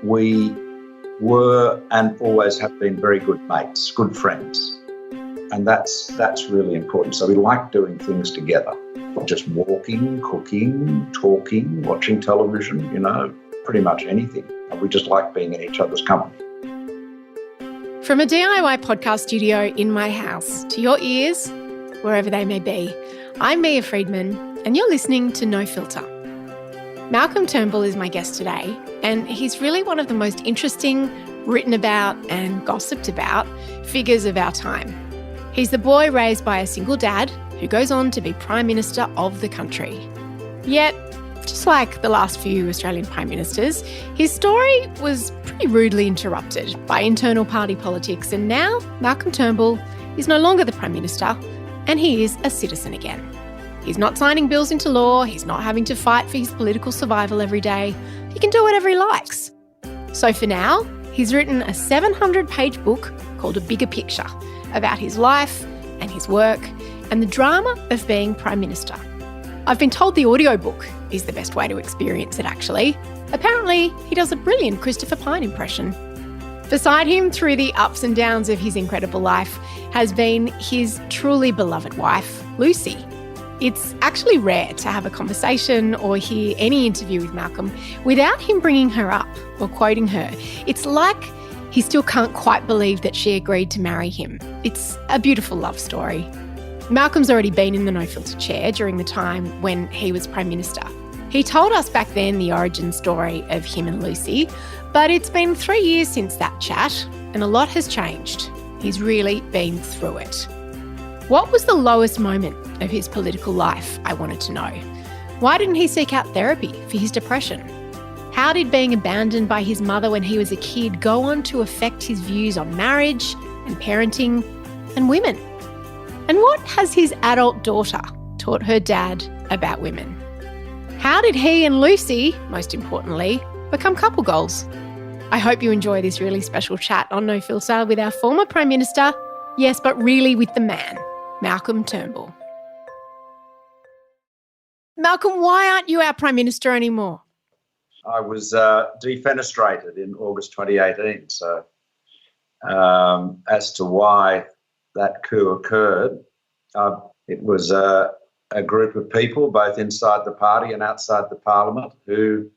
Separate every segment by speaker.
Speaker 1: we were and always have been very good mates, good friends. And that's really important. So we like doing things together, not just walking, cooking, talking, watching television, pretty much anything. And we just like being in each other's company.
Speaker 2: From a DIY podcast studio in my house to your ears, wherever they may be, I'm Mia Friedman, and you're listening to No Filter. Malcolm Turnbull is my guest today, and he's really one of the most interesting, written about and gossiped about figures of our time. He's the boy raised by a single dad who goes on to be Prime Minister of the country. Yet, just like the last few Australian Prime Ministers, his story was pretty rudely interrupted by internal party politics, and now Malcolm Turnbull is no longer the Prime Minister, and he is a citizen again. He's not signing bills into law, he's not having to fight for his political survival every day. He can do whatever he likes. So for now, he's written a 700-page book called A Bigger Picture about his life and his work and the drama of being Prime Minister. I've been told the audiobook is the best way to experience it, actually. Apparently, he does a brilliant Christopher Pine impression. Beside him through the ups and downs of his incredible life has been his truly beloved wife, Lucy. It's actually rare to have a conversation or hear any interview with Malcolm without him bringing her up or quoting her. It's like he still can't quite believe that she agreed to marry him. It's a beautiful love story. Malcolm's already been in the No Filter chair during the time when he was Prime Minister. He told us back then the origin story of him and Lucy, but it's been 3 years since that chat and a lot has changed. He's really been through it. What was the lowest moment of his political life, I wanted to know? Why didn't he seek out therapy for his depression? How did being abandoned by his mother when he was a kid go on to affect his views on marriage and parenting and women? And what has his adult daughter taught her dad about women? How did he and Lucy, most importantly, become couple goals? I hope you enjoy this really special chat on No Filter with our former Prime Minister, yes, but really with the man, Malcolm Turnbull. Malcolm, why aren't you our Prime Minister anymore?
Speaker 1: I was defenestrated in August 2018. So as to why that coup occurred, it was a group of people, both inside the party and outside the parliament, who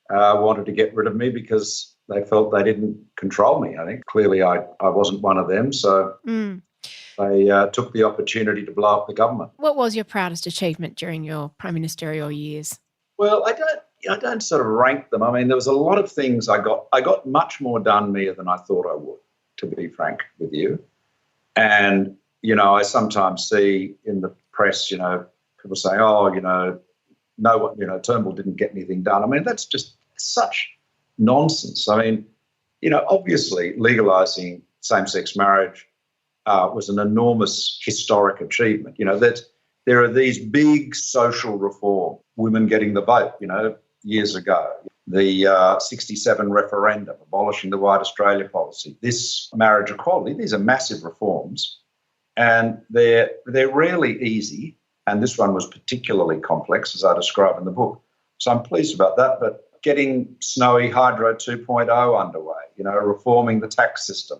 Speaker 1: wanted to get rid of me because they felt they didn't control me. I think clearly I wasn't one of them. So they took the opportunity to blow up the government.
Speaker 2: What was your proudest achievement during your prime ministerial years?
Speaker 1: Well, I don't sort of rank them. I mean, there was a lot of things I got much more done, Mia, than I thought I would, to be frank with you. And, I sometimes see in the press, people say, Turnbull didn't get anything done. I mean, that's just such nonsense. I mean, obviously legalising same-sex marriage was an enormous historic achievement. That there are these big social reform, women getting the vote, years ago, the 67 referendum, abolishing the White Australia policy, this marriage equality. These are massive reforms, and they're rarely easy. And this one was particularly complex, as I describe in the book. So I'm pleased about that. But getting Snowy Hydro 2.0 underway, reforming the tax system,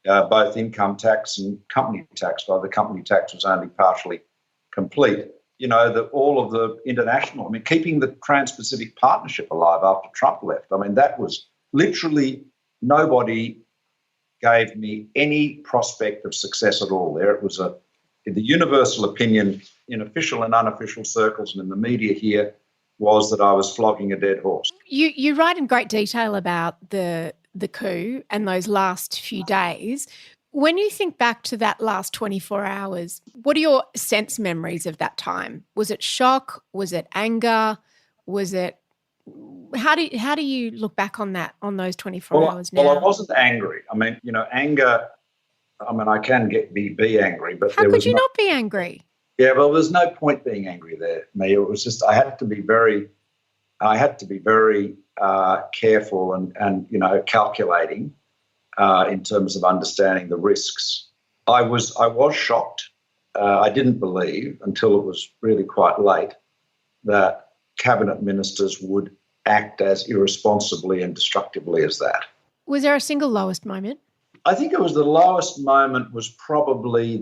Speaker 1: both income tax and company tax, while the company tax was only partially complete. All of the international, keeping the Trans-Pacific Partnership alive after Trump left. That was literally nobody gave me any prospect of success at all there. It was the universal opinion in official and unofficial circles and in the media here was that I was flogging a dead horse.
Speaker 2: You write in great detail about the coup and those last few days. When you think back to that last 24 hours, what are your sense memories of that time? Was it shock? Was it anger? Was it how do you look back on that, on those 24 hours now?
Speaker 1: Well, I wasn't angry. Anger, I can be angry, but
Speaker 2: how could you not be angry?
Speaker 1: Yeah, well, there's no point being angry there, Mia. It was just I had to be very careful and calculating in terms of understanding the risks. I was shocked. I didn't believe until it was really quite late that cabinet ministers would act as irresponsibly and destructively as that.
Speaker 2: Was there a single lowest moment?
Speaker 1: I think it was the lowest moment was probably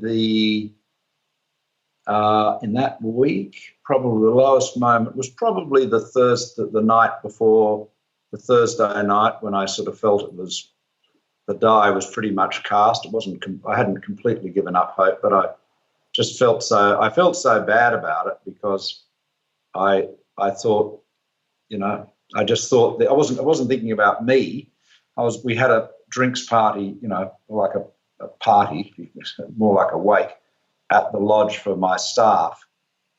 Speaker 1: in that week, probably the lowest moment was probably the night before, the Thursday night, when I sort of felt the die was pretty much cast. I hadn't completely given up hope, but I just felt so bad about it because I thought, I just thought that I wasn't thinking about me. We had a drinks party, like a party, more like a wake at the lodge for my staff.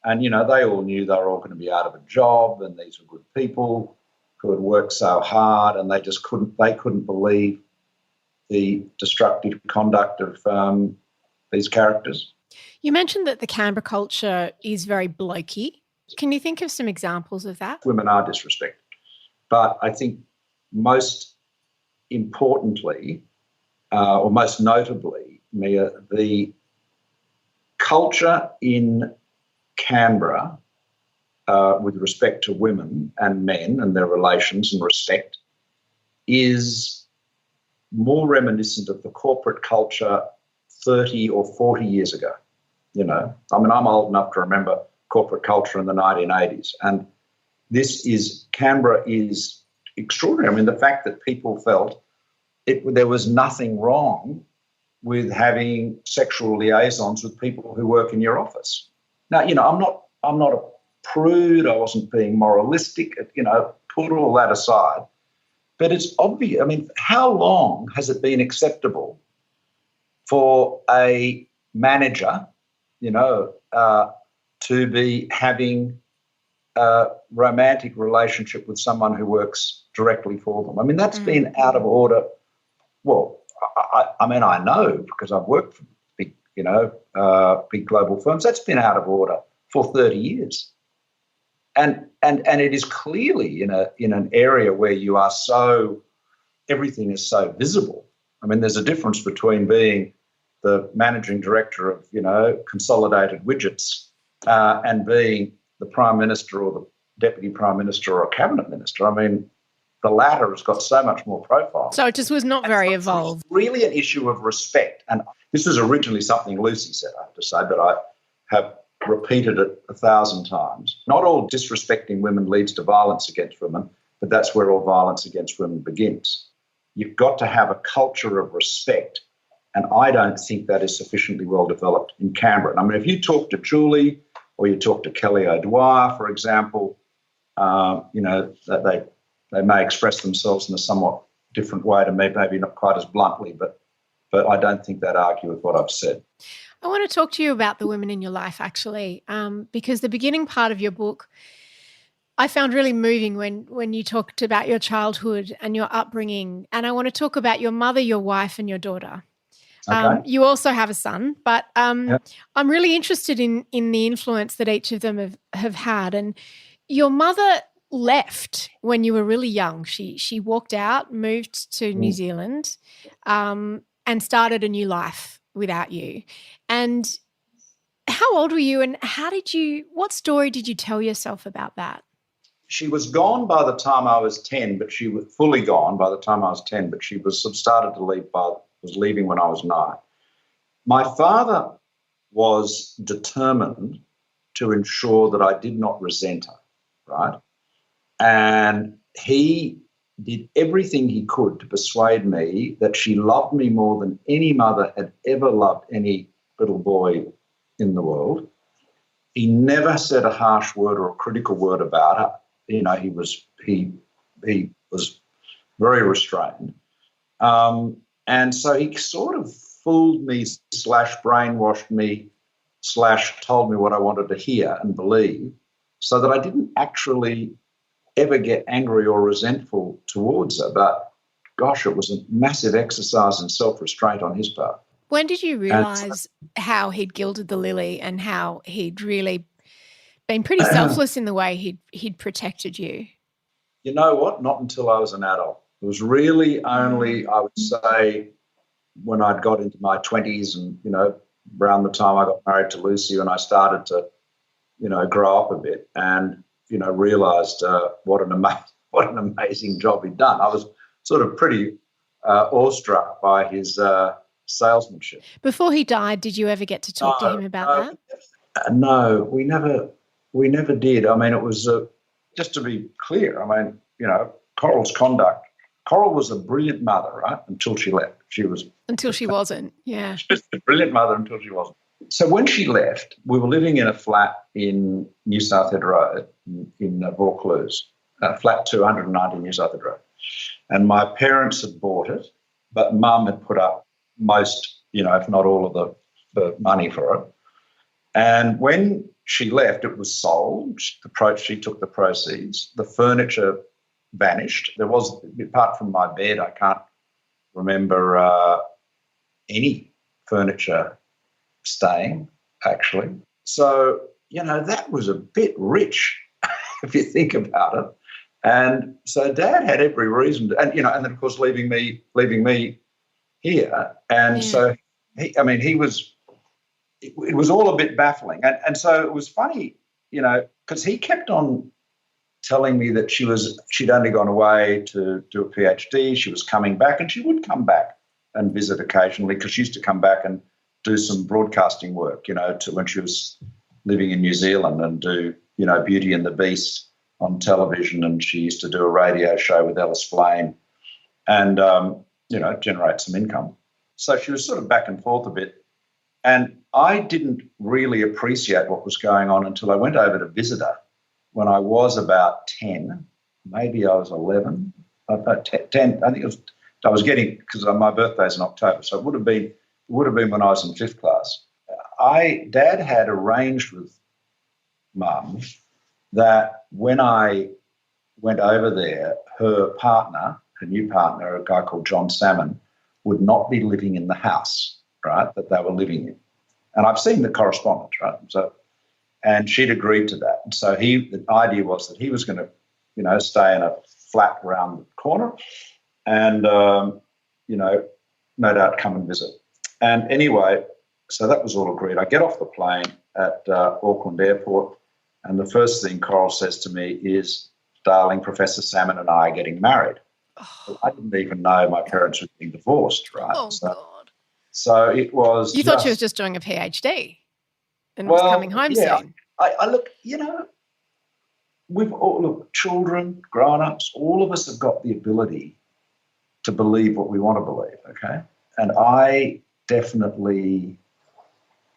Speaker 1: And, they all knew they were all going to be out of a job, and these were good people who had worked so hard, and they just couldn't believe the destructive conduct of these characters.
Speaker 2: You mentioned that the Canberra culture is very blokey. Can you think of some examples of that?
Speaker 1: Women are disrespected. But I think most importantly, or most notably, Mia, the culture in Canberra with respect to women and men and their relations and respect is more reminiscent of the corporate culture 30 or 40 years ago. I'm old enough to remember corporate culture in the 1980s. And Canberra is extraordinary. I mean, the fact that people felt there was nothing wrong with having sexual liaisons with people who work in your office. Now, I'm not a prude. I wasn't being moralistic. Put all that aside. But it's obvious. I mean, how long has it been acceptable for a manager, to be having a romantic relationship with someone who works directly for them? I mean, that's been out of order. Well, I know because I've worked for big global firms. That's been out of order for 30 years. And it is clearly in an area where everything is so visible. I mean, there's a difference between being the managing director of, Consolidated Widgets and being the Prime Minister or the Deputy Prime Minister or a Cabinet Minister. I mean, the latter has got so much more profile.
Speaker 2: So it just was not very evolved.
Speaker 1: It's really an issue of respect. And this was originally something Lucy said, I have to say, but I have repeated it 1,000 times. Not all disrespecting women leads to violence against women, but that's where all violence against women begins. You've got to have a culture of respect, and I don't think that is sufficiently well developed in Canberra. I mean, if you talk to Julie or you talk to Kelly O'Dwyer, for example, that they may express themselves in a somewhat different way to me, maybe not quite as bluntly, but I don't think they'd argue with what I've said.
Speaker 2: I want to talk to you about the women in your life, actually, because the beginning part of your book I found really moving when you talked about your childhood and your upbringing. And I want to talk about your mother, your wife, and your daughter. Okay. You also have a son, but I'm really interested in the influence that each of them have had. And your mother left when you were really young. She walked out, moved to New Zealand, and started a new life without you. And how old were you, and what story did you tell yourself about that?
Speaker 1: She was gone by the time I was 10, but she was fully gone by the time I was 10, but she was started to leave was leaving when I was 9. My father was determined to ensure that I did not resent her, right? And he did everything he could to persuade me that she loved me more than any mother had ever loved any little boy in the world. He never said a harsh word or a critical word about her. You know, he was very restrained. And so he sort of fooled me / brainwashed me / told me what I wanted to hear and believe, so that I didn't actually ever get angry or resentful towards her. But gosh, it was a massive exercise in self-restraint on his part.
Speaker 2: When did you realise how he'd gilded the lily and how he'd really been pretty selfless in the way he'd protected you?
Speaker 1: You know what? Not until I was an adult. It was really only, I would say, when I'd got into my 20s and, you know, around the time I got married to Lucy, and I started to, you know, grow up a bit and, you know, realised what an what an amazing job he'd done. I was sort of pretty awestruck by his salesmanship.
Speaker 2: Before he died, did you ever get to talk to him about that?
Speaker 1: No, we never did. I mean, it was just to be clear. I mean, Coral's conduct. Coral was a brilliant mother, right? Until she left.
Speaker 2: Until she wasn't. Yeah.
Speaker 1: She was a brilliant mother until she wasn't. So when she left, we were living in a flat in New Southhead Road in Vaucluse, flat 290 New Southhead Road. And my parents had bought it, but Mum had put up most, if not all of the money for it. And when she left, it was sold. She took the proceeds. The furniture vanished. There was, apart from my bed, I can't remember any furniture staying, actually. So, that was a bit rich if you think about it. And so Dad had every reason to, and then of course leaving me here. And so it was all a bit baffling. And so it was funny, because he kept on telling me that she'd only gone away to do a PhD. She was coming back, and she would come back and visit occasionally, because she used to come back and do some broadcasting work, to when she was living in New Zealand, and do, Beauty and the Beast on television. And she used to do a radio show with Ellis Flame and, generate some income. So she was sort of back and forth a bit. And I didn't really appreciate what was going on until I went over to visit her when I was about 10. Maybe I was 11, 10. I think I was getting, because my birthday's in October, so it would have been when I was in 5th class. Dad had arranged with Mum that when I went over there, her new partner, a guy called John Salmon, would not be living in the house, right, that they were living in. And I've seen the correspondence, right? So, and she'd agreed to that. And so the idea was that he was going to, stay in a flat around the corner and, no doubt come and visit. And anyway, so that was all agreed. I get off the plane at Auckland Airport, and the first thing Coral says to me is, "Darling, Professor Salmon and I are getting married." Oh. I didn't even know my parents were getting divorced, right?
Speaker 2: Oh, God.
Speaker 1: So it was.
Speaker 2: You thought she was just doing a PhD and was coming home soon.
Speaker 1: I look, we've all, children, grown-ups, all of us have got the ability to believe what we want to believe, okay? And I definitely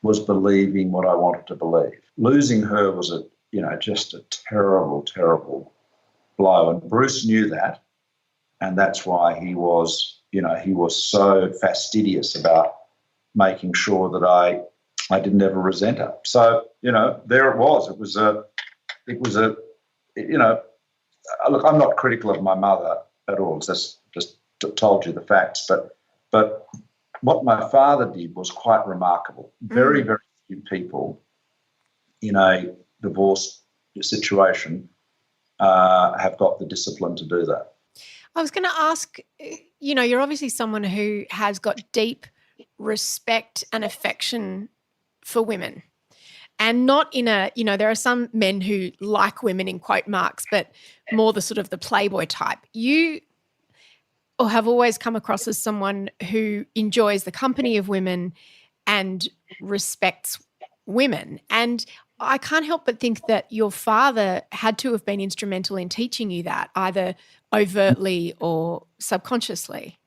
Speaker 1: was believing what I wanted to believe. Losing her was just a terrible, terrible blow. And Bruce knew that. And that's why he was so fastidious about making sure that I didn't ever resent her. So, there it was. Look, I'm not critical of my mother at all. It's just told you the facts. But what my father did was quite remarkable. Very, very few people in a divorce situation have got the discipline to do that.
Speaker 2: I was going to ask, you're obviously someone who has got deep respect and affection for women, and not in a, there are some men who like women in quote marks, but more the sort of the playboy type. You or have always come across as someone who enjoys the company of women and respects women. And I can't help but think that your father had to have been instrumental in teaching you that, either overtly or subconsciously.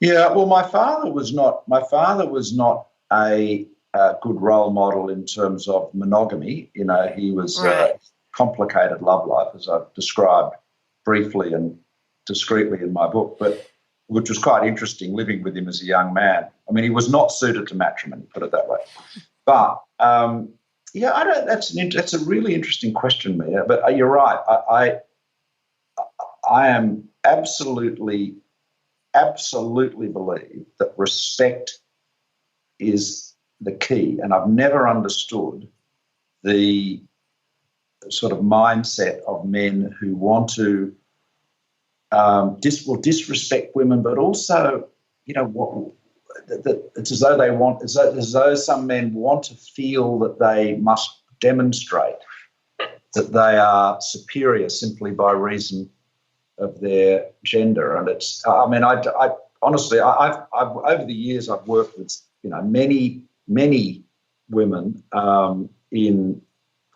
Speaker 1: Yeah, well, my father was not a good role model in terms of monogamy. He was a complicated love life, as I've described briefly and discreetly in my book, but which was quite interesting living with him as a young man. I mean, he was not suited to matrimony, put it that way. But that's a really interesting question, Mia. But you're right. I am absolutely believe that respect is the key, and I've never understood the sort of mindset of men who want to disrespect women, but also, it's as though some men want to feel that they must demonstrate that they are superior simply by reason of their gender. And it's, I mean, I honestly, I've over the years, I've worked with, many women in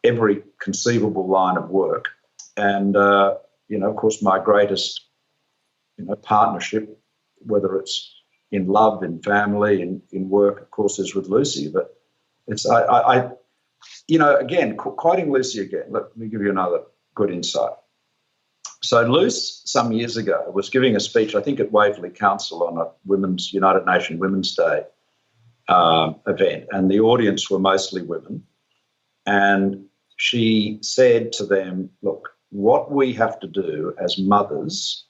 Speaker 1: every conceivable line of work. And, of course, my greatest, partnership, whether it's in love, in family, in work, of course, is with Lucy. But it's, again, quoting Lucy again, let me give you another good insight. So Luce, some years ago, was giving a speech, I think at Waverley Council on a United Nations Women's Day event, and the audience were mostly women. And she said to them, look, what we have to do as mothers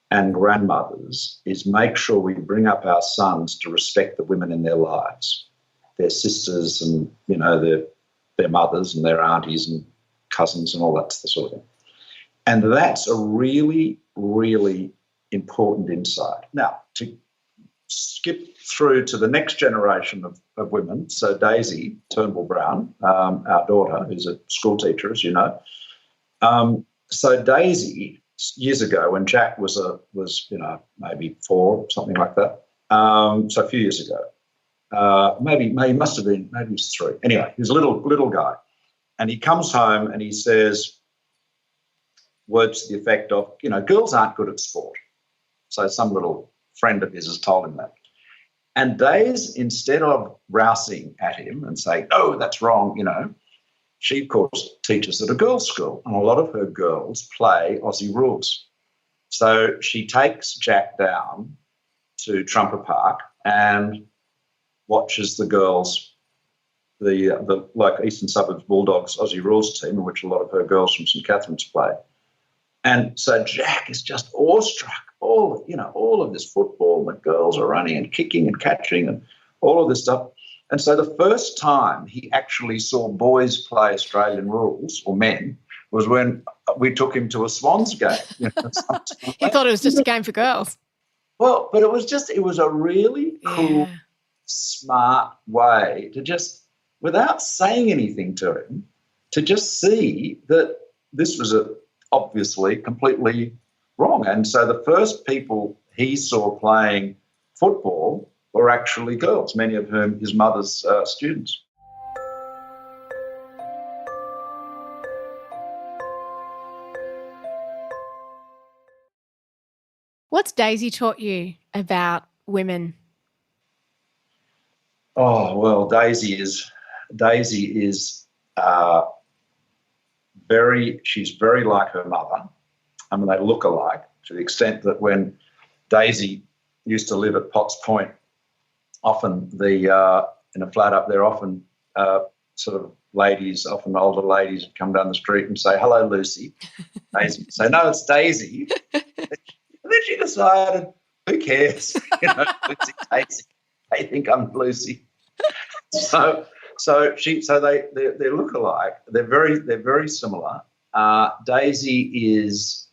Speaker 1: and grandmothers is make sure we bring up our sons to respect the women in their lives, their sisters and, their mothers and their aunties and cousins and all that sort of thing. And that's a really, really important insight. Now, to skip through to the next generation of women, so Daisy Turnbull Brown, our daughter, who's a school teacher, as you know. So Daisy, years ago, when Jack was maybe 4, something like that, so a few years ago, maybe he must have been, maybe he was 3. Anyway, he was a little guy. And he comes home and he says words to the effect of, girls aren't good at sport. So some little friend of his has told him that. And Daisy, instead of rousing at him and saying, oh, that's wrong, she, of course, teaches at a girls' school, and a lot of her girls play Aussie rules. So she takes Jack down to Trumper Park and watches the girls, the like Eastern Suburbs Bulldogs Aussie rules team, in which a lot of her girls from St Catherine's play. And so Jack is just awestruck. All of this football, the girls are running and kicking and catching and all of this stuff. And so the first time he actually saw boys play Australian rules, or men, was when we took him to a Swans game.
Speaker 2: He thought it was just a game for girls.
Speaker 1: Well, but it was a really cool, smart way to just, without saying anything to him, to just see that this was obviously completely wrong. And so the first people he saw playing football were actually girls, many of whom his mother's students.
Speaker 2: What's Daisy taught you about women?
Speaker 1: Oh, well, Daisy is she's very like her mother. I mean, they look alike to the extent that when Daisy used to live at Potts Point, often in a flat up there, often sort of ladies, often older ladies would come down the street and say, hello, Lucy. Daisy would say, no, it's Daisy. And then she decided, who cares? Lucy, Daisy. They think I'm Lucy. So they look alike. They're very similar. Daisy is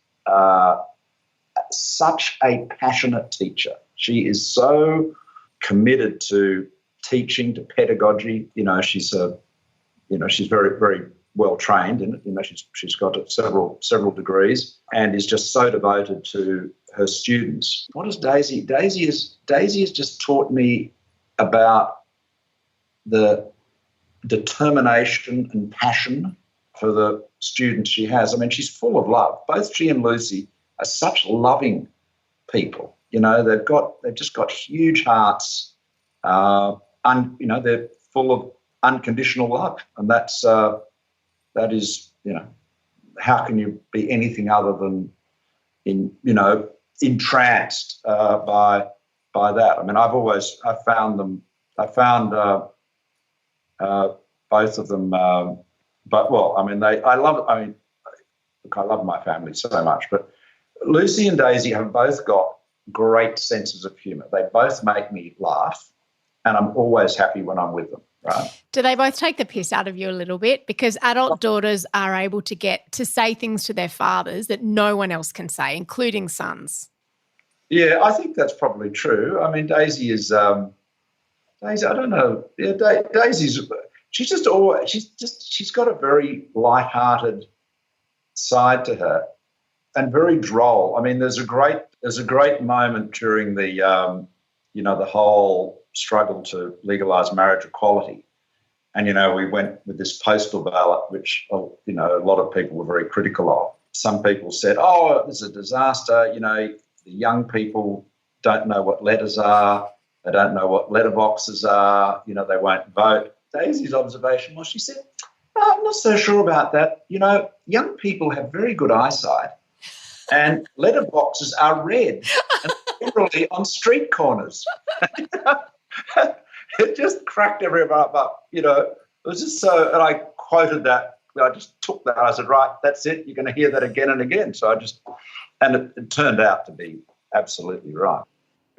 Speaker 1: such a passionate teacher. She is so committed to teaching, to pedagogy. She's very, very well trained in it. She's got several degrees and is just so devoted to her students. What is Daisy? Daisy has just taught me about the determination and passion for the students she has. I mean, she's full of love. Both she and Lucy are such loving people. They've just got huge hearts, and they're full of unconditional love, and that is how can you be anything other than entranced by that? I mean, I found both of them. I love my family so much, but Lucy and Daisy have both got great senses of humour. They both make me laugh, and I'm always happy when I'm with them. Right?
Speaker 2: Do they both take the piss out of you a little bit? Because adult daughters are able to get to say things to their fathers that no one else can say, including sons.
Speaker 1: Yeah, I think that's probably true. I mean, Daisy is Daisy. I don't know. Yeah, Daisy's. She's got a very light-hearted side to her and very droll. I mean, there's a great moment during the the whole struggle to legalise marriage equality. And, we went with this postal ballot, which, a lot of people were very critical of. Some people said, oh, this is a disaster. The young people don't know what letters are. They don't know what letterboxes are. They won't vote. Daisy's observation was, she said, oh, I'm not so sure about that. Young people have very good eyesight and letterboxes are red and generally on street corners. It just cracked everyone up. It was just so, and I quoted that. I just took that. I said, right, that's it. You're going to hear that again and again. So it turned out to be absolutely right.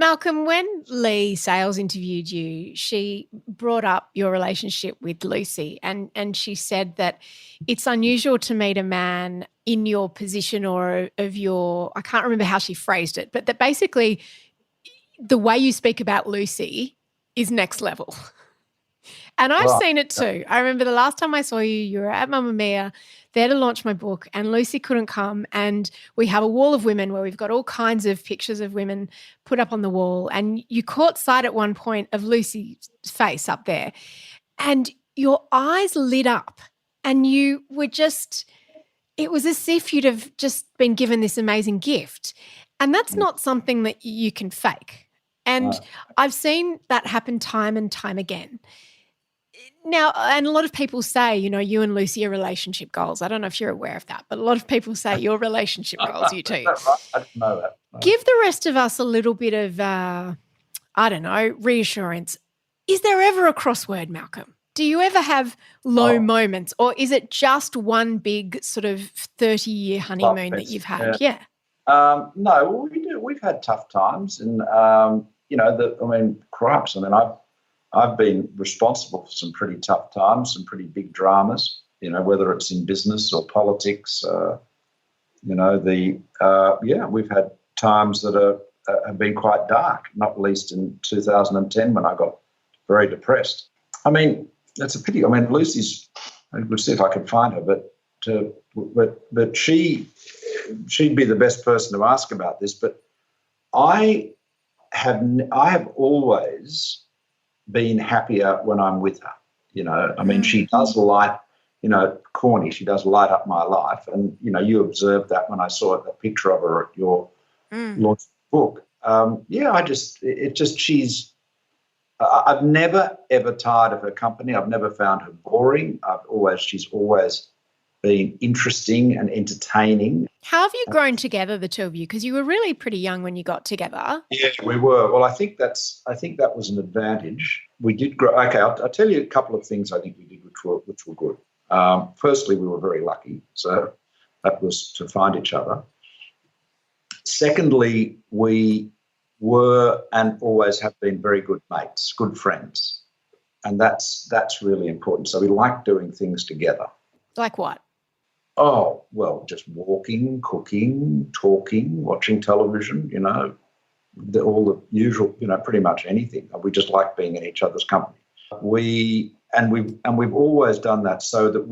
Speaker 2: Malcolm, when Lee Sales interviewed you, she brought up your relationship with Lucy and she said that it's unusual to meet a man in your position or of your, I can't remember how she phrased it, but that basically the way you speak about Lucy is next level. And I've seen it too. I remember the last time I saw you, you were at Mamma Mia, there to launch my book, and Lucy couldn't come. And we have a wall of women where we've got all kinds of pictures of women put up on the wall. And you caught sight at one point of Lucy's face up there. And your eyes lit up and you were just, it was as if you'd have just been given this amazing gift. And that's not something that you can fake. And I've seen that happen time and time again. Now, and a lot of people say, you and Lucy are relationship goals. I don't know if you're aware of that, but a lot of people say you're relationship goals, you two.
Speaker 1: Right? I didn't know that. No.
Speaker 2: Give the rest of us a little bit of, reassurance. Is there ever a crossword, Malcolm? Do you ever have low moments, or is it just one big sort of 30-year honeymoon that you've had? Yeah.
Speaker 1: No, we do. We've had tough times, and cripes. I've been responsible for some pretty tough times, some pretty big dramas. Whether it's in business or politics. We've had times that have been quite dark. Not least in 2010 when I got very depressed. That's a pity. Lucy's. We'll see if I can find her, but she'd be the best person to ask about this. But I have always been happier when I'm with her. She does light, corny. She does light up my life, and you observed that when I saw that picture of her at your launch book. She's. I've never ever tired of her company. I've never found her boring. She's always been interesting and entertaining.
Speaker 2: How have you grown together, the two of you? Because you were really pretty young when you got together.
Speaker 1: Yeah, we were. Well, I think that was an advantage. We did grow. Okay, I'll tell you a couple of things I think we did which were good. Firstly, we were very lucky, so that was to find each other. Secondly, we were and always have been very good mates, good friends, and that's really important. So we like doing things together.
Speaker 2: Like what?
Speaker 1: Oh, well, just walking, cooking, talking, watching television, all the usual, pretty much anything. We just like being in each other's company. We've always done that so that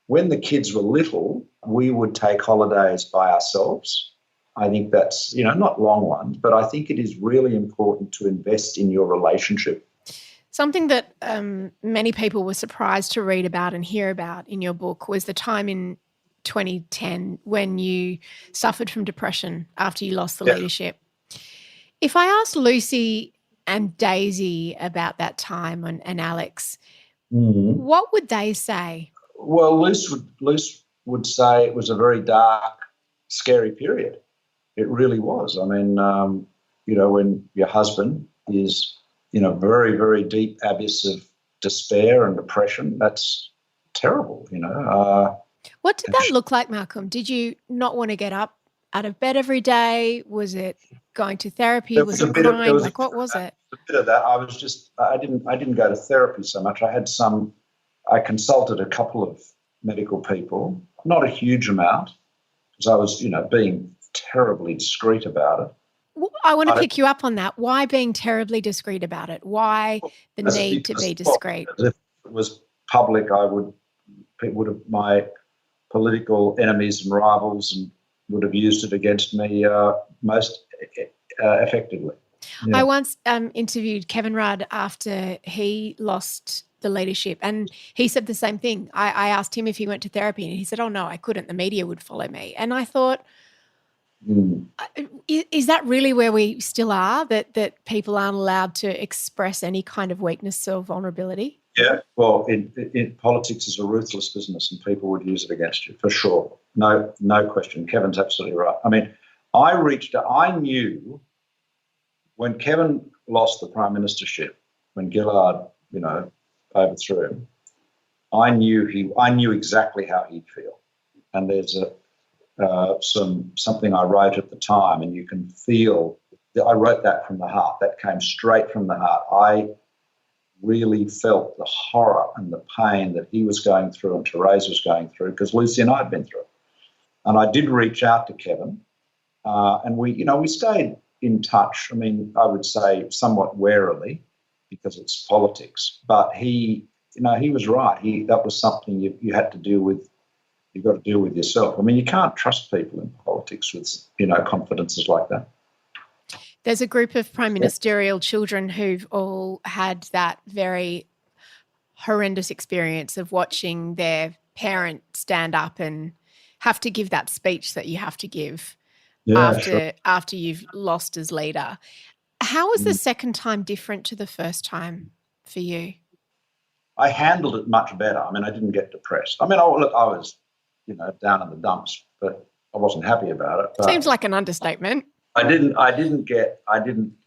Speaker 1: when the kids were little, we would take holidays by ourselves. I think that's, not long ones, but I think it is really important to invest in your relationship.
Speaker 2: Something that many people were surprised to read about and hear about in your book was the time in 2010 when you suffered from depression after you lost the leadership. If I asked Lucy and Daisy about that time and Alex, what would they say?
Speaker 1: Well, Luce would say it was a very dark, scary period. It really was. When your husband is in a very, very deep abyss of despair and depression, that's terrible,
Speaker 2: What did that look like, Malcolm? Did you not want to get up out of bed every day? Was it going to therapy? Was it crying? What was it?
Speaker 1: A bit of that. I didn't go to therapy so much. I consulted a couple of medical people, not a huge amount, because I was, being terribly discreet about it.
Speaker 2: I want to pick you up on that. Why being terribly discreet about it? Why the need to be discreet?
Speaker 1: If it was public, my political enemies and rivals and would have used it against me most effectively.
Speaker 2: Yeah. I once interviewed Kevin Rudd after he lost the leadership, and he said the same thing. I asked him if he went to therapy, and he said, "Oh no, I couldn't. The media would follow me." And I thought, is that really where we still are? That people aren't allowed to express any kind of weakness or vulnerability?
Speaker 1: Yeah, well, in politics is a ruthless business, and people would use it against you for sure. No question. Kevin's absolutely right. I mean, I knew when Kevin lost the prime ministership, when Gillard, overthrew him, I knew exactly how he'd feel. And there's something I wrote at the time, and you can feel that I wrote that from the heart. That came straight from the heart. I really felt the horror and the pain that he was going through and Therese was going through, because Lucy and I had been through it. And I did reach out to Kevin, and we stayed in touch. I mean, I would say somewhat warily, because it's politics. But he was right. That was something you had to deal with. You've got to deal with yourself. I mean, you can't trust people in politics with, confidences like that.
Speaker 2: There's a group of prime ministerial children who've all had that very horrendous experience of watching their parent stand up and have to give that speech that you have to give after you've lost as leader. How was the second time different to the first time for you?
Speaker 1: I handled it much better. I mean, I didn't get depressed. I mean, I was, down in the dumps, but I wasn't happy about it.
Speaker 2: Seems like an understatement.
Speaker 1: I didn't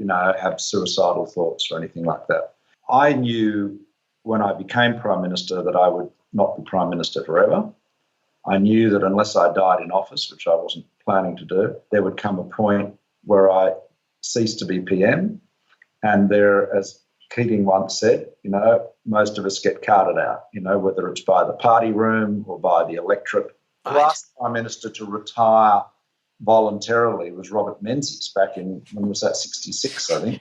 Speaker 1: have suicidal thoughts or anything like that. I knew when I became Prime Minister that I would not be Prime Minister forever. I knew that unless I died in office, which I wasn't planning to do, there would come a point where I ceased to be PM. And there, as Keating once said, most of us get carted out, whether it's by the party room or by the electorate. The last Prime Minister to retire voluntarily was Robert Menzies back in, when was that, 66, I think.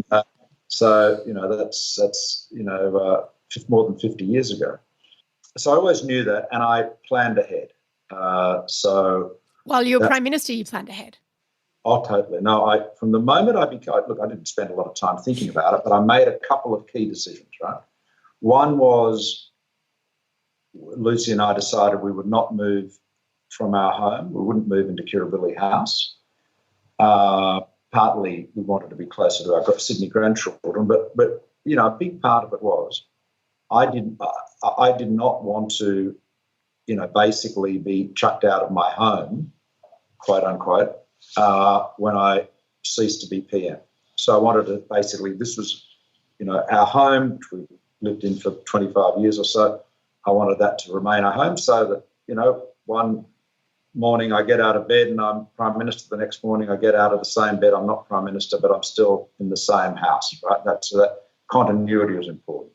Speaker 1: That's more than 50 years ago. So I always knew that, and I planned ahead.
Speaker 2: While you were Prime Minister, you planned ahead?
Speaker 1: Oh, totally. No, from the moment I didn't spend a lot of time thinking about it, but I made a couple of key decisions, right? One was Lucy and I decided we would not move from our home. We wouldn't move into Kirribilli House. Partly we wanted to be closer to our Sydney grandchildren, but a big part of it was I did not want to, basically be chucked out of my home, quote unquote, when I ceased to be PM. So I wanted to this was, our home, which we lived in for 25 years or so. I wanted that to remain our home so that, one morning I get out of bed and I'm Prime Minister, the next morning I get out of the same bed, I'm not Prime Minister, but I'm still in the same house, right? So that continuity was important.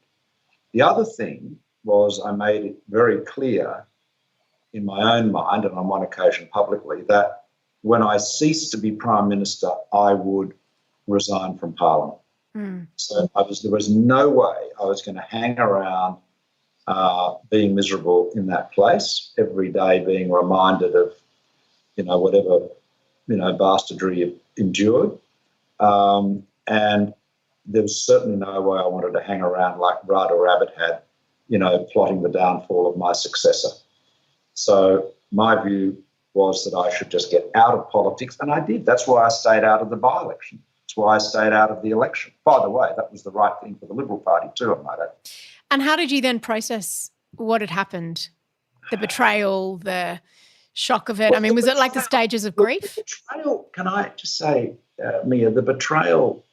Speaker 1: The other thing was I made it very clear in my own mind, and on one occasion publicly, that when I ceased to be Prime Minister, I would resign from Parliament. So there was no way I was going to hang around being miserable in that place, every day being reminded of, whatever, bastardry you endured. And there was certainly no way I wanted to hang around like Rada Rabbit had, plotting the downfall of my successor. So my view was that I should just get out of politics, and I did. That's why I stayed out of the by-election. That's why I stayed out of the election. By the way, that was the right thing for the Liberal Party too, I might add.
Speaker 2: And how did you then process what had happened? The betrayal, the shock of it? Was it like the stages of grief?
Speaker 1: The betrayal, can I just say, Mia, the betrayal,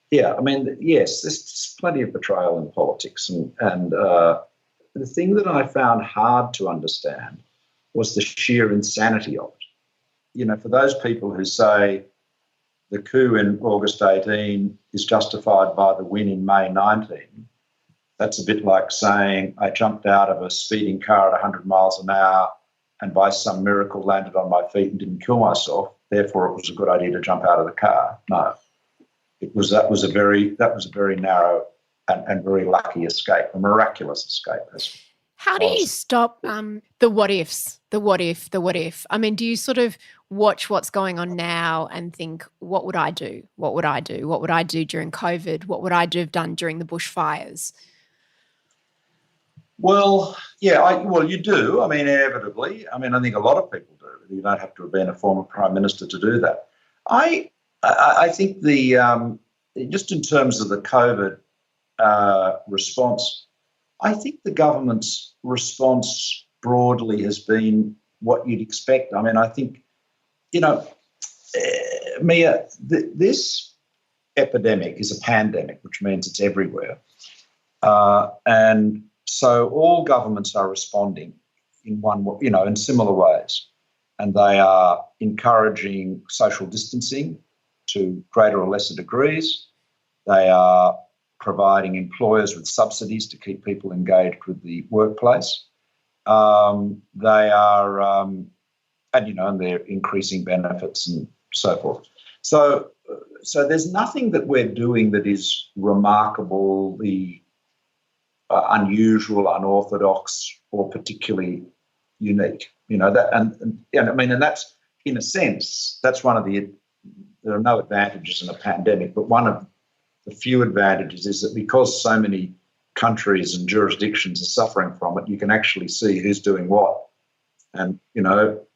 Speaker 1: yes, there's plenty of betrayal in politics. And the thing that I found hard to understand was the sheer insanity of it. For those people who say the coup in August 18 is justified by the win in May 19, that's a bit like saying I jumped out of a speeding car at 100 miles an hour and by some miracle landed on my feet and didn't kill myself. Therefore, it was a good idea to jump out of the car. No, that was a very narrow and very lucky escape, a miraculous escape.
Speaker 2: How do you stop the what ifs, the what if? I mean, do you sort of watch what's going on now and think, what would I do? What would I do? What would I do during COVID? What would I have done during the bushfires?
Speaker 1: Well, yeah, you do. I mean, inevitably. I mean, I think a lot of people do. You don't have to have been a former prime minister to do that. I think just in terms of the COVID response, I think the government's response broadly has been what you'd expect. I mean, I think, Mia, this epidemic is a pandemic, which means it's everywhere. And so all governments are responding in similar ways. And they are encouraging social distancing to greater or lesser degrees. They are providing employers with subsidies to keep people engaged with the workplace. They are, and they're increasing benefits and so forth. So there's nothing that we're doing that is remarkably unusual, unorthodox, or particularly unique. And that's, in a sense, that's one of there are no advantages in a pandemic, but one of the few advantages is that because so many countries and jurisdictions are suffering from it, you can actually see who's doing what and,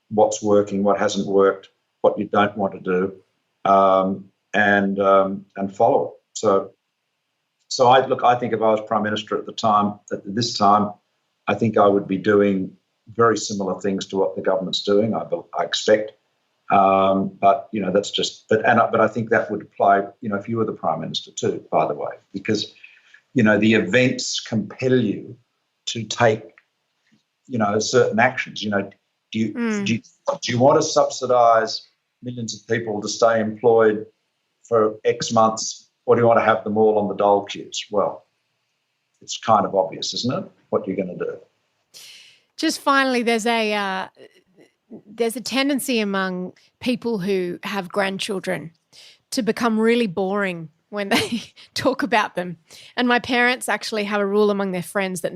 Speaker 1: what's working, what hasn't worked, what you don't want to do, and follow it. So I think if I was Prime Minister at this time, I think I would be doing very similar things to what the government's doing, I expect. But that's just. But I think that would apply. If you were the Prime Minister too, by the way, because the events compel you to take certain actions. Do you want to subsidise millions of people to stay employed for X months, or do you want to have them all on the dole queues? Well, it's kind of obvious, isn't it? What you're going to do.
Speaker 2: Just finally, there's a tendency among people who have grandchildren to become really boring when they talk about them. And my parents actually have a rule among their friends that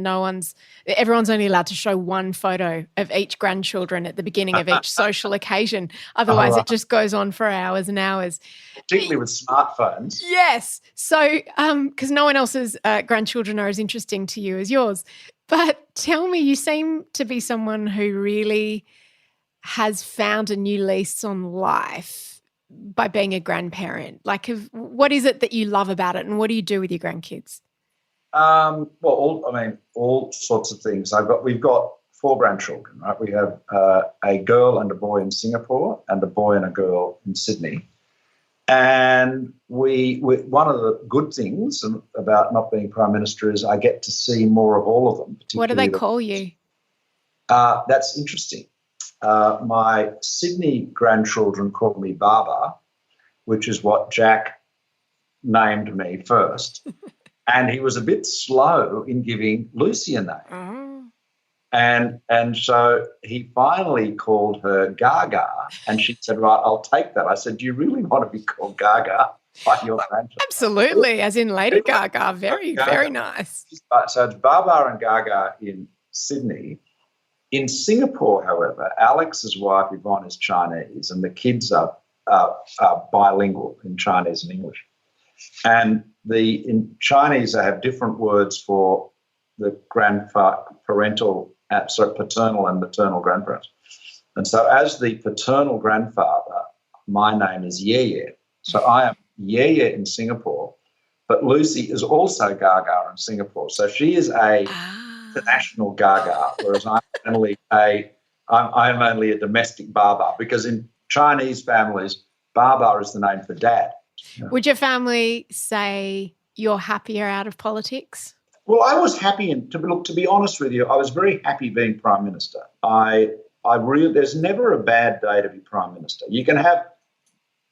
Speaker 2: everyone's only allowed to show one photo of each grandchildren at the beginning of each social occasion. Otherwise, it just goes on for hours and hours.
Speaker 1: Particularly with smartphones.
Speaker 2: Yes. So, because no one else's grandchildren are as interesting to you as yours. But tell me, you seem to be someone who really has found a new lease on life by being a grandparent. Like, what is it that you love about it, and what do you do with your grandkids?
Speaker 1: All sorts of things. We've got 4 grandchildren, right? We have a girl and a boy in Singapore and a boy and a girl in Sydney. And we one of the good things about not being Prime Minister is I get to see more of all of them.
Speaker 2: What do they call you?
Speaker 1: That's interesting. My Sydney grandchildren call me Baba, which is what Jack named me first. And he was a bit slow in giving Lucy a name. Oh. And so he finally called her Gaga, and she said, right, I'll take that. I said, do you really want to be called Gaga by your grandchild?
Speaker 2: Absolutely, as in Lady Gaga. Very, Gaga. Very nice.
Speaker 1: So it's Baba and Gaga in Sydney. In Singapore, however, Alex's wife, Yvonne, is Chinese, and the kids are bilingual in Chinese and English. And in Chinese, they have different words for the paternal and maternal grandparents. And so as the paternal grandfather, my name is Yeye. So I am Yeye in Singapore, but Lucy is also Gaga in Singapore. So she is a international Gaga, whereas I'm only a domestic Baba, because in Chinese families, Baba is the name for dad.
Speaker 2: Would your family say you're happier out of politics?
Speaker 1: Well, I was happy, and to be honest with you, I was very happy being Prime Minister. There's never a bad day to be Prime Minister. You can have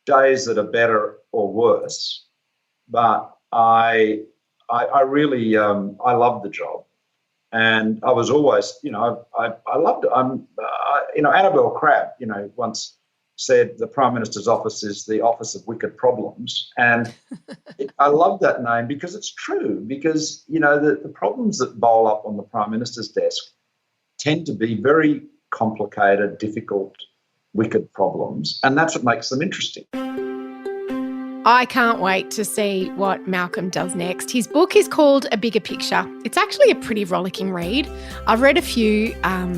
Speaker 1: days that are better or worse, but I really loved the job, and I was always, I loved it. Annabelle Crabb, once said the Prime Minister's office is the office of wicked problems. And I love that name because it's true, because, the problems that bowl up on the Prime Minister's desk tend to be very complicated, difficult, wicked problems. And that's what makes them interesting.
Speaker 2: I can't wait to see what Malcolm does next. His book is called A Bigger Picture. It's actually a pretty rollicking read. I've read a few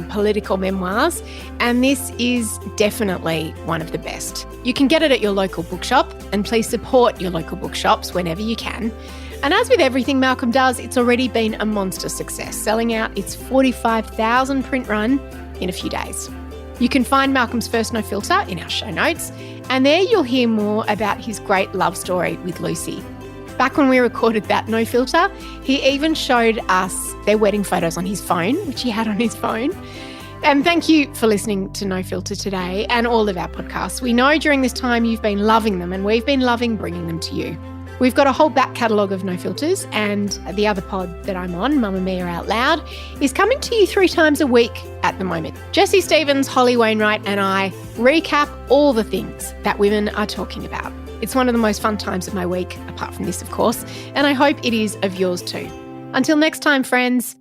Speaker 2: political memoirs, and this is definitely one of the best. You can get it at your local bookshop, and please support your local bookshops whenever you can. And as with everything Malcolm does, it's already been a monster success, selling out its 45,000 print run in a few days. You can find Malcolm's first No Filter in our show notes, and there you'll hear more about his great love story with Lucy. Back when we recorded that No Filter, he even showed us their wedding photos on his phone, which he had on his phone. And thank you for listening to No Filter today and all of our podcasts. We know during this time you've been loving them, and we've been loving bringing them to you. We've got a whole back catalogue of No Filters, and the other pod that I'm on, Mamma Mia Out Loud, is coming to you 3 times a week at the moment. Jessie Stevens, Holly Wainwright and I recap all the things that women are talking about. It's one of the most fun times of my week, apart from this, of course, and I hope it is of yours too. Until next time, friends,